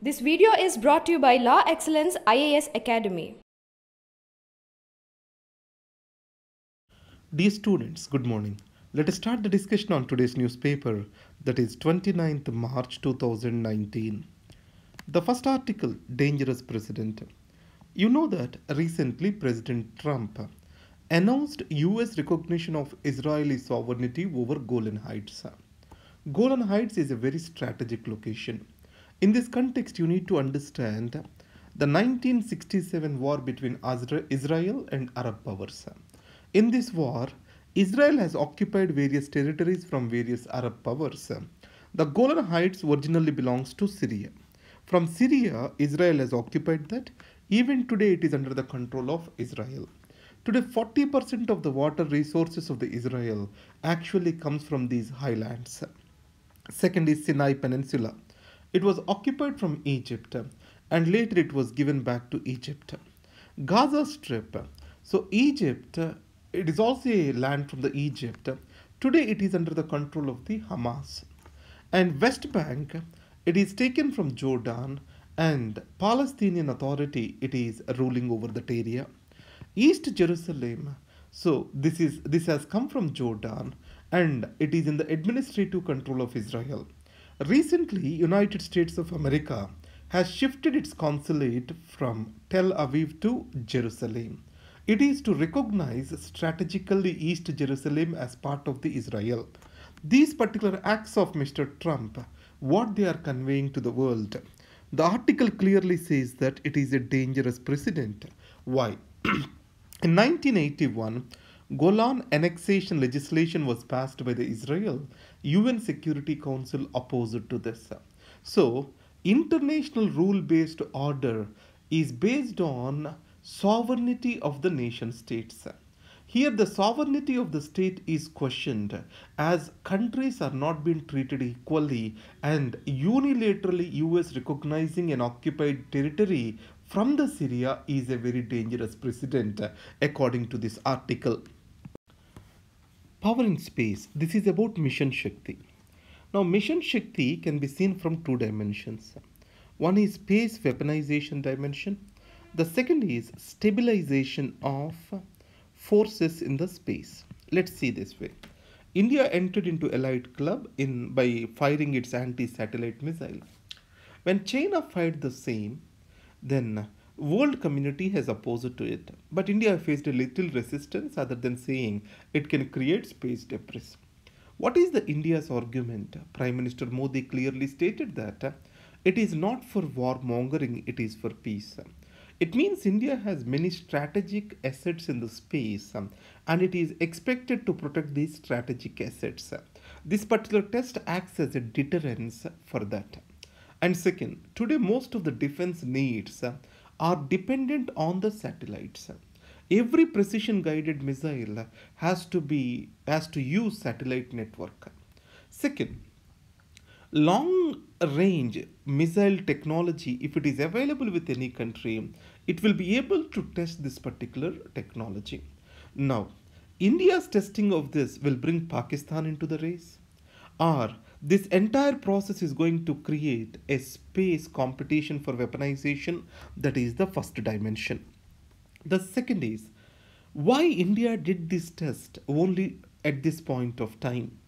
This video is brought to you by Law Excellence IAS Academy. Dear students, good morning. Let us start the discussion on today's newspaper, that is 29th March 2019. The first article, Dangerous President. You know that recently President Trump announced US recognition of Israeli sovereignty over Golan Heights. Golan Heights is a very strategic location. In this context, you need to understand the 1967 war between Israel and Arab powers. In this war, Israel has occupied various territories from various Arab powers. The Golan Heights originally belongs to Syria. From Syria, Israel has occupied that. Even today, it is under the control of Israel. Today, 40% of the water resources of the Israel actually comes from these highlands. Second is Sinai Peninsula. It was occupied from Egypt and later it was given back to Egypt. Gaza Strip. So Egypt, it is also a land from the Egypt. Today it is under the control of the Hamas. And West Bank, it is taken from Jordan and Palestinian Authority, it is ruling over that area. East Jerusalem, so this has come from Jordan and it is in the administrative control of Israel. Recently, United States of America has shifted its consulate from Tel Aviv to Jerusalem. It is to recognize strategically East Jerusalem as part of the Israel. These particular acts of Mr. Trump, what they are conveying to the world, the article clearly says that it is a dangerous precedent. Why? In 1981, Golan annexation legislation was passed by the Israel. UN Security Council opposed to this. So, international rule-based order is based on sovereignty of the nation states. Here the sovereignty of the state is questioned as countries are not being treated equally and unilaterally US recognizing an occupied territory from the Syria is a very dangerous precedent according to this article. Power in space. This is about Mission Shakti. Now Mission Shakti can be seen from two dimensions. One is space weaponization dimension. The second is stabilization of forces in the space. Let's see this way. India entered into Elite Club by firing its anti-satellite missile. When China fired the same, then world community has opposed to it. But India faced a little resistance other than saying it can create space debris. What is the India's argument? Prime Minister Modi clearly stated that it is not for warmongering, it is for peace. It means India has many strategic assets in the space and it is expected to protect these strategic assets. This particular test acts as a deterrence for that. And second, today most of the defense needs are dependent on the satellites. Every precision guided missile has to use satellite network. Second, long range missile technology, if it is available with any country, it will be able to test this particular technology. Now, India's testing of this will bring Pakistan into the race, or this entire process is going to create a space competition for weaponization. That is the first dimension. The second is why India did this test only at this point of time.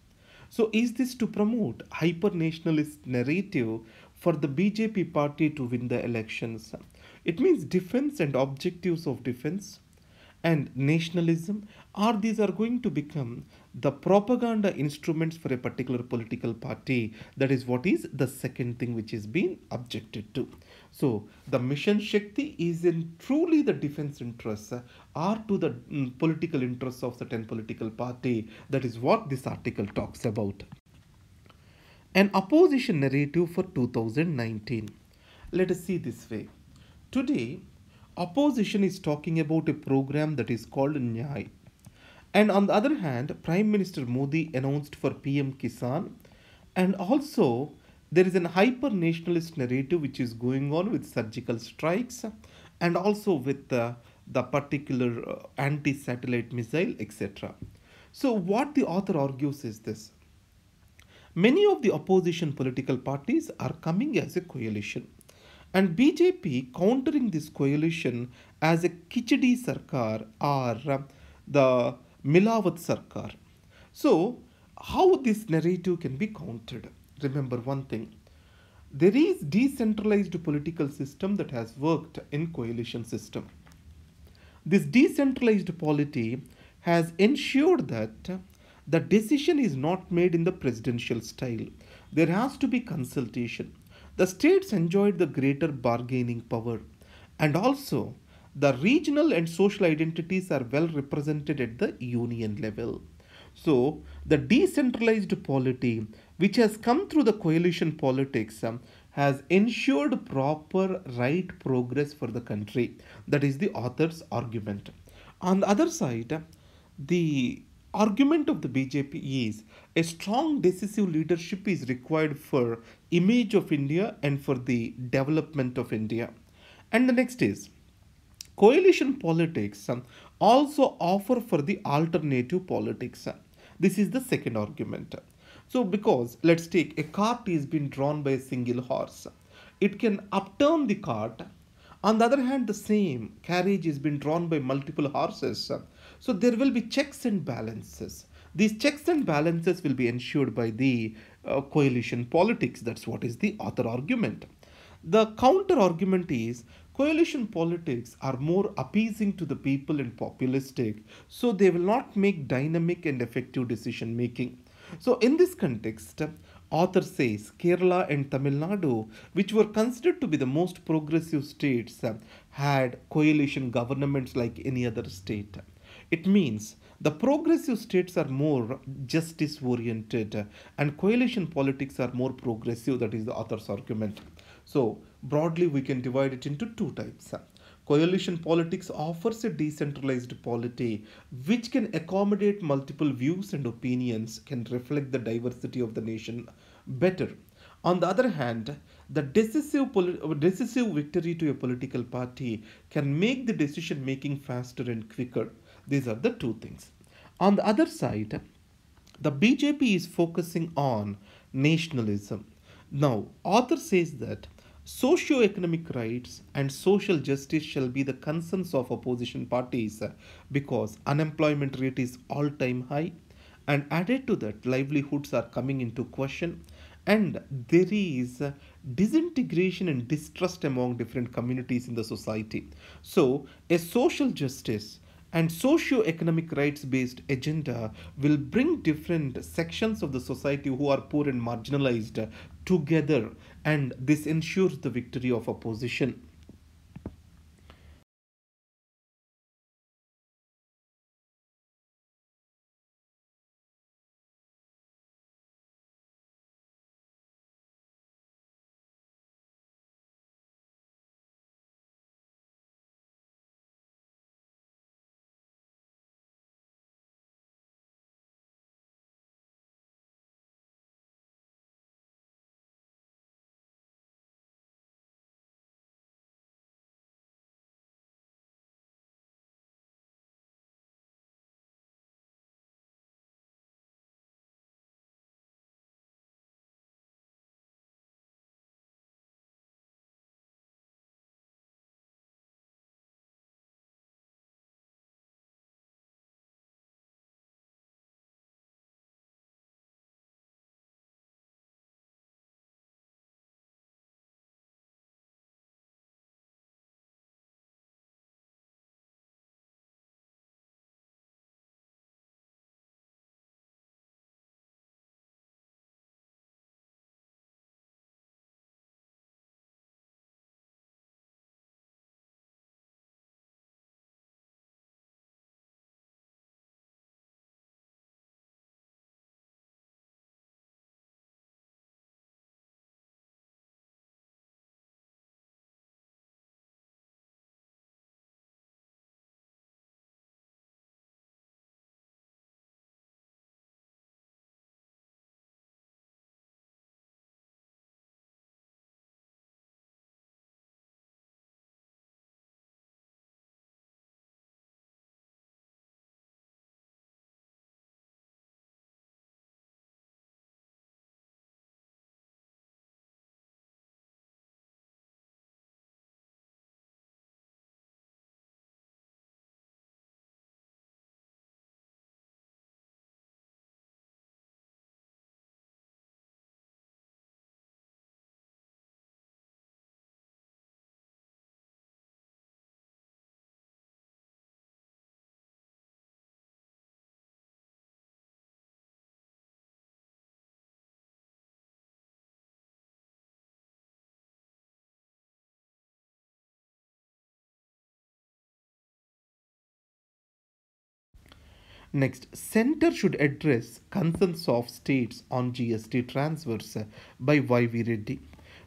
So is this to promote hyper-nationalist narrative for the BJP party to win the elections? It means defense and objectives of defense and nationalism, or these are going to become the propaganda instruments for a particular political party. That is what is the second thing which is being objected to. So the Mission Shakti is in truly the defense interests or to the political interests of certain political party. That is what this article talks about. An opposition narrative for 2019. Let us see this way. Today, opposition is talking about a program that is called NYAY. And on the other hand, Prime Minister Modi announced for PM Kisan, and also there is an hyper-nationalist narrative which is going on with surgical strikes and also with the particular anti-satellite missile, etc. So what the author argues is this. Many of the opposition political parties are coming as a coalition. And BJP countering this coalition as a Kichdi Sarkar or the Milavat Sarkar. So, how this narrative can be countered? Remember one thing. There is decentralized political system that has worked in coalition system. This decentralized polity has ensured that the decision is not made in the presidential style. There has to be consultation. The states enjoyed the greater bargaining power, and also the regional and social identities are well represented at the union level. So, the decentralized polity, which has come through the coalition politics, has ensured proper right progress for the country. That is the author's argument. On the other side, the argument of the BJP is a strong decisive leadership is required for image of India and for the development of India. And the next is coalition politics also offer for the alternative politics. This is the second argument. So, because let's take a cart is being drawn by a single horse, it can upturn the cart. On the other hand, the same carriage is being drawn by multiple horses. So, there will be checks and balances. These checks and balances will be ensured by the coalition politics. That's what is the author argument. The counter argument is coalition politics are more appeasing to the people and populistic, so they will not make dynamic and effective decision making. So, in this context, author says Kerala and Tamil Nadu, which were considered to be the most progressive states, had coalition governments like any other state. It means the progressive states are more justice oriented and coalition politics are more progressive. That is the author's argument. So, broadly, we can divide it into two types. Coalition politics offers a decentralized polity which can accommodate multiple views and opinions, can reflect the diversity of the nation better. On the other hand, the decisive victory to a political party can make the decision making faster and quicker. These are the two things. On the other side, the BJP is focusing on nationalism. Now, author says that socio-economic rights and social justice shall be the concerns of opposition parties because unemployment rate is all-time high, and added to that livelihoods are coming into question, and there is disintegration and distrust among different communities in the society. So, a social justice and socio-economic rights based agenda will bring different sections of the society who are poor and marginalized together, and this ensures the victory of opposition. Next, center should address concerns of states on GST transfers by Y.V. Reddy.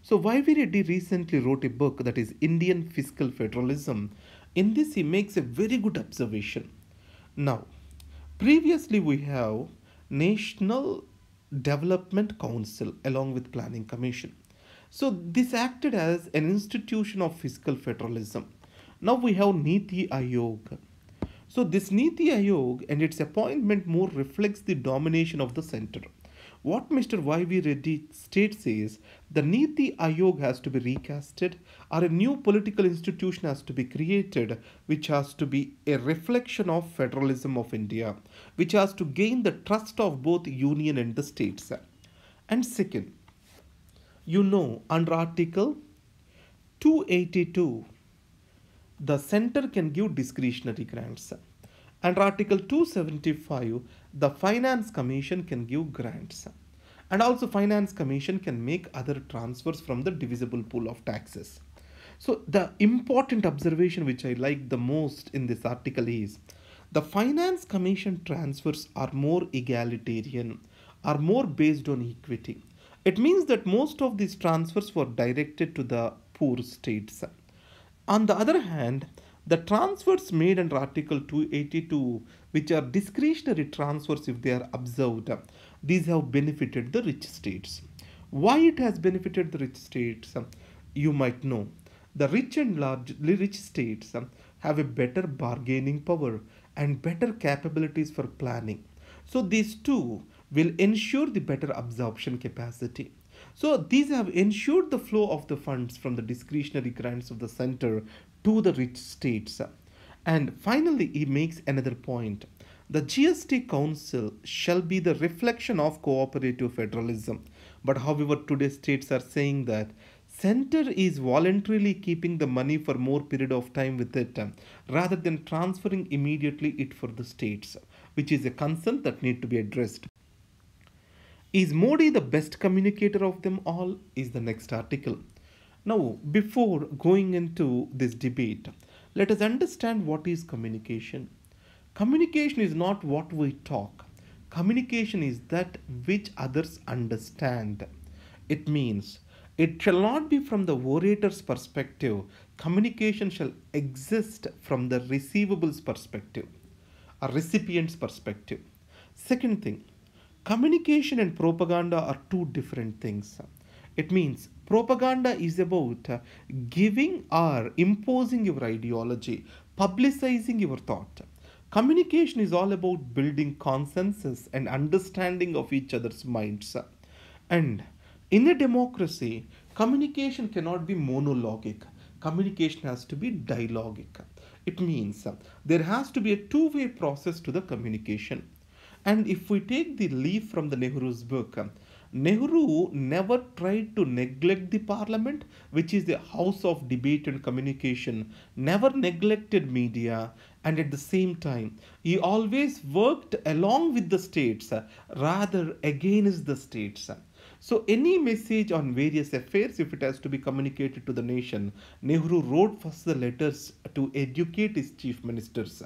So Y.V. Reddy recently wrote a book that is Indian Fiscal Federalism. In this, he makes a very good observation. Now, previously we have National Development Council along with Planning Commission. So this acted as an institution of fiscal federalism. Now we have Niti Aayog. So this Niti Aayog and its appointment more reflects the domination of the center. What Mr. Y.V. Reddy states is the Niti Aayog has to be recasted or a new political institution has to be created which has to be a reflection of federalism of India, which has to gain the trust of both union and the states. And second, under Article 282, the center can give discretionary grants. Under Article 275, the Finance Commission can give grants. And also Finance Commission can make other transfers from the divisible pool of taxes. So the important observation which I like the most in this article is the Finance Commission transfers are more egalitarian, are more based on equity. It means that most of these transfers were directed to the poor states. On the other hand, the transfers made under Article 282, which are discretionary transfers if they are observed, these have benefited the rich states. Why it has benefited the rich states? You might know. The rich and largely rich states have a better bargaining power and better capabilities for planning. So these two will ensure the better absorption capacity. So these have ensured the flow of the funds from the discretionary grants of the center to the rich states. And finally, he makes another point. The GST Council shall be the reflection of cooperative federalism. But however, today states are saying that center is voluntarily keeping the money for more period of time with it rather than transferring immediately it for the states, which is a concern that need to be addressed. Is Modi the best communicator of them all? Is the next article. Now, before going into this debate, let us understand what is communication. Communication is not what we talk. Communication is that which others understand. It means it shall not be from the orator's perspective. Communication shall exist from the receivables perspective, a recipient's perspective. Second thing, communication and propaganda are two different things. It means propaganda is about giving or imposing your ideology, publicizing your thought. Communication is all about building consensus and understanding of each other's minds. And in a democracy, communication cannot be monologic. Communication has to be dialogic. It means there has to be a two-way process to the communication. And if we take the leaf from the Nehru's book, Nehru never tried to neglect the parliament, which is the house of debate and communication, never neglected media, and at the same time, he always worked along with the states rather against the states. So any message on various affairs, if it has to be communicated to the nation, Nehru wrote first the letters to educate his chief ministers,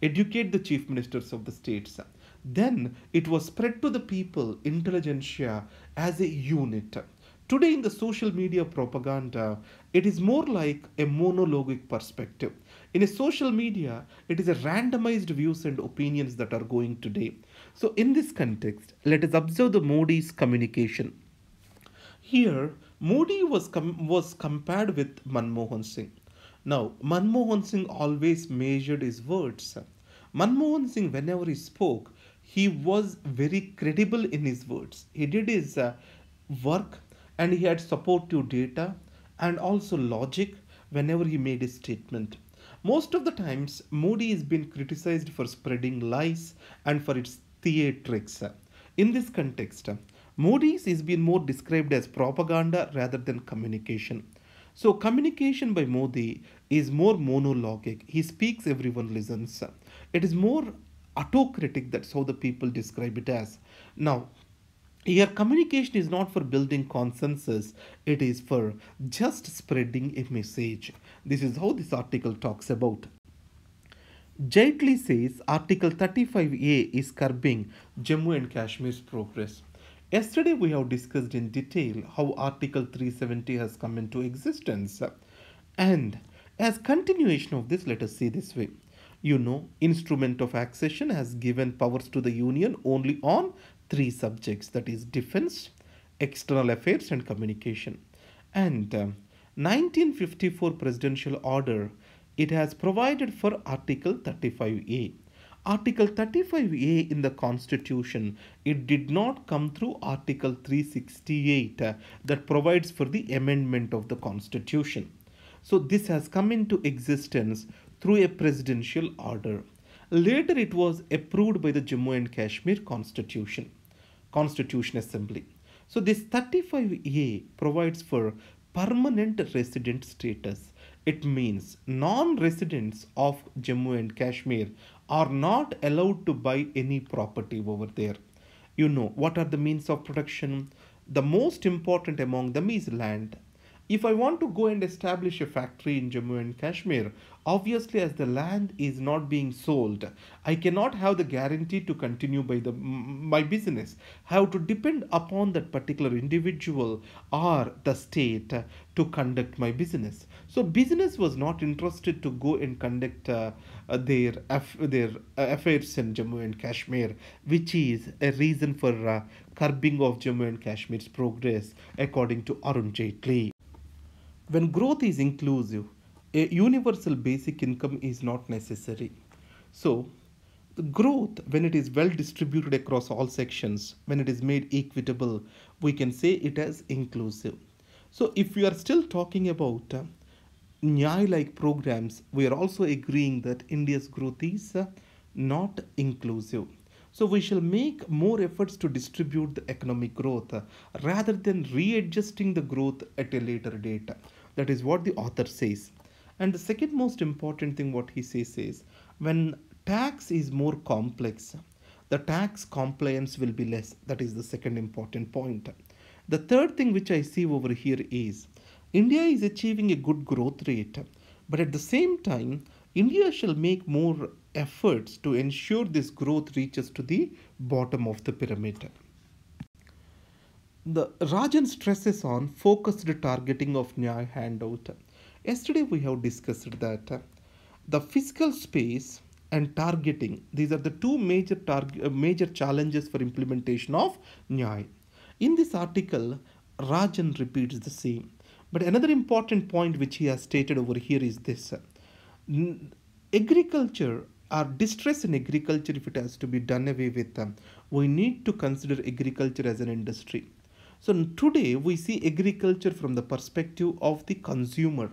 educate the chief ministers of the states. Then it was spread to the people, intelligentsia, as a unit. Today in the social media propaganda, it is more like a monologic perspective. In a social media, it is a randomized views and opinions that are going today. So in this context, let us observe the Modi's communication. Here, Modi was compared with Manmohan Singh. Now, Manmohan Singh always measured his words. Manmohan Singh, whenever he spoke, he was very credible in his words. He did his work and he had supportive data and also logic whenever he made a statement. Most of the times, Modi has been criticized for spreading lies and for its theatrics. In this context, Modi's is been more described as propaganda rather than communication. So communication by Modi is more monologic. He speaks, everyone listens. It is more autocratic, that's how the people describe it as. Now, here communication is not for building consensus, it is for just spreading a message. This is how this article talks about. Jaitley says Article 35A is curbing Jammu and Kashmir's progress. Yesterday, we have discussed in detail how Article 370 has come into existence. And as continuation of this, let us see this way. Instrument of accession has given powers to the Union only on three subjects, that is defense, external affairs and communication. And 1954 presidential order, it has provided for Article 35A. Article 35A in the Constitution, it did not come through Article 368 that provides for the amendment of the Constitution. So this has come into existence through a presidential order. Later it was approved by the Jammu and Kashmir Constitution Assembly. So this 35A provides for permanent resident status. It means non-residents of Jammu and Kashmir are not allowed to buy any property over there. What are the means of production? The most important among them is land. If I want to go and establish a factory in Jammu and Kashmir, obviously as the land is not being sold, I cannot have the guarantee to continue by my business. I have to depend upon that particular individual or the state to conduct my business. So business was not interested to go and conduct their affairs in Jammu and Kashmir, which is a reason for curbing of Jammu and Kashmir's progress, according to Arun Jaitley. When growth is inclusive, a universal basic income is not necessary. So, the growth, when it is well distributed across all sections, when it is made equitable, we can say it as inclusive. So, if we are still talking about NYAY like programs, we are also agreeing that India's growth is not inclusive. So we shall make more efforts to distribute the economic growth rather than readjusting the growth at a later date. That is what the author says. And the second most important thing what he says is when tax is more complex, the tax compliance will be less. That is the second important point. The third thing which I see over here is India is achieving a good growth rate, but at the same time, India shall make more efforts to ensure this growth reaches to the bottom of the pyramid. The Rajan stresses on focused targeting of NYAY handout. Yesterday we have discussed that the physical space and targeting, these are the two major challenges for implementation of NYAY. In this article, Rajan repeats the same. But another important point which he has stated over here is this. Agriculture or distress in agriculture, if it has to be done away with, we need to consider agriculture as an industry. So today we see agriculture from the perspective of the consumer.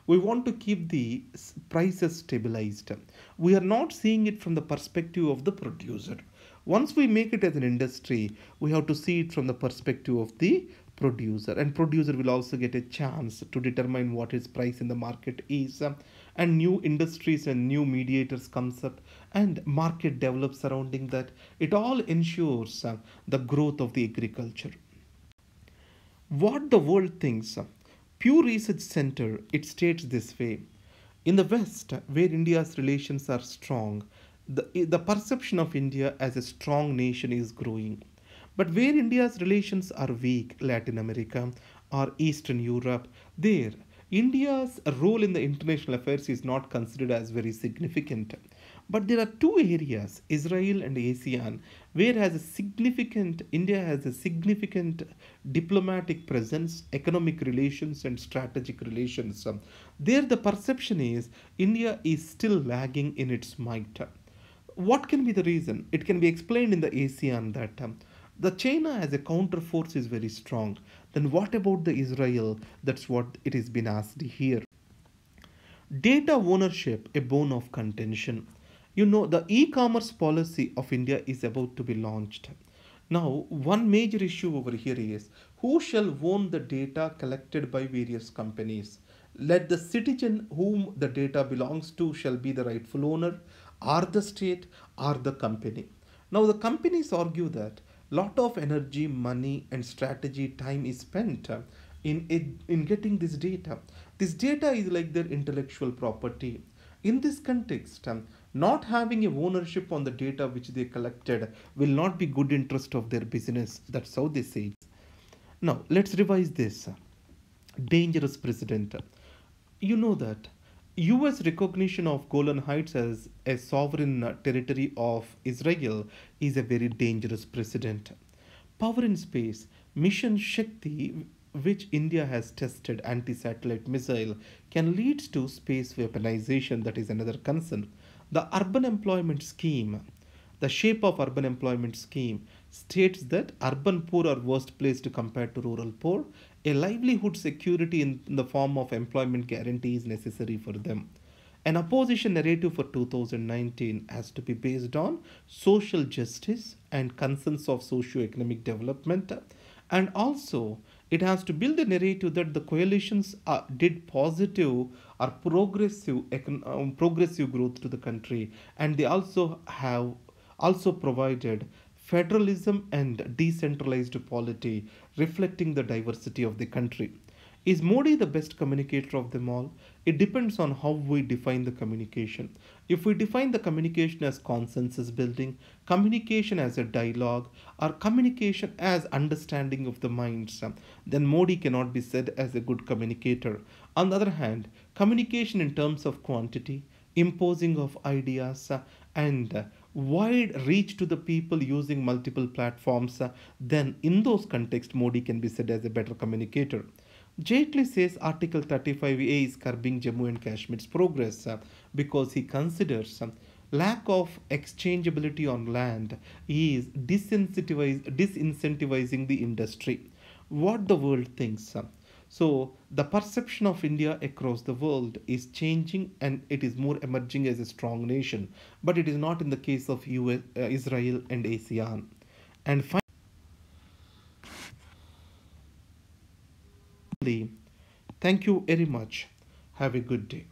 We want to keep the prices stabilized. We are not seeing it from the perspective of the producer. Once we make it as an industry, we have to see it from the perspective of the producer, and producer will also get a chance to determine what his price in the market is, and new industries and new mediators comes up and market develops surrounding that. It all ensures the growth of the agriculture. What the world thinks. Pew Research Center, it states this way. In the West, where India's relations are strong, the perception of India as a strong nation is growing. But where India's relations are weak, Latin America or Eastern Europe, there India's role in the international affairs is not considered as very significant. But there are two areas, Israel and ASEAN, where India has a significant diplomatic presence, economic relations and strategic relations. There the perception is India is still lagging in its might. What can be the reason? It can be explained in the ASEAN that the China as a counter force is very strong. Then what about the Israel? That's what it has been asked here. Data ownership, a bone of contention. The e-commerce policy of India is about to be launched. Now, one major issue over here is who shall own the data collected by various companies? Let the citizen whom the data belongs to shall be the rightful owner, or the state, or the company. Now, the companies argue that lot of energy, money, and strategy time is spent in getting this data. This data is like their intellectual property. In this context, not having a ownership on the data which they collected will not be good interest of their business. That's how they say it. Now, let's revise this. Dangerous precedent. You know that US recognition of Golan Heights as a sovereign territory of Israel is a very dangerous precedent. Power in space. Mission Shakti, which India has tested anti-satellite missile, can lead to space weaponization. That is another concern. The urban employment scheme, the shape of urban employment scheme states that urban poor are worst placed compared to rural poor. A livelihood security in the form of employment guarantee is necessary for them. An opposition narrative for 2019 has to be based on social justice and concerns of socio-economic development, and also it has to build a narrative that the coalitions did positive or progressive growth to the country, and they also have also provided federalism and decentralized polity reflecting the diversity of the country. Is Modi the best communicator of them all? It depends on how we define the communication. If we define the communication as consensus building, communication as a dialogue, or communication as understanding of the minds, then Modi cannot be said as a good communicator. On the other hand, communication in terms of quantity, imposing of ideas, and wide reach to the people using multiple platforms, then in those contexts, Modi can be said as a better communicator. Jaitley says Article 35A is curbing Jammu and Kashmir's progress because he considers lack of exchangeability on land is disincentivizing the industry. What the world thinks. So the perception of India across the world is changing and it is more emerging as a strong nation. But it is not in the case of US, Israel and ASEAN. And finally, thank you very much. Have a good day.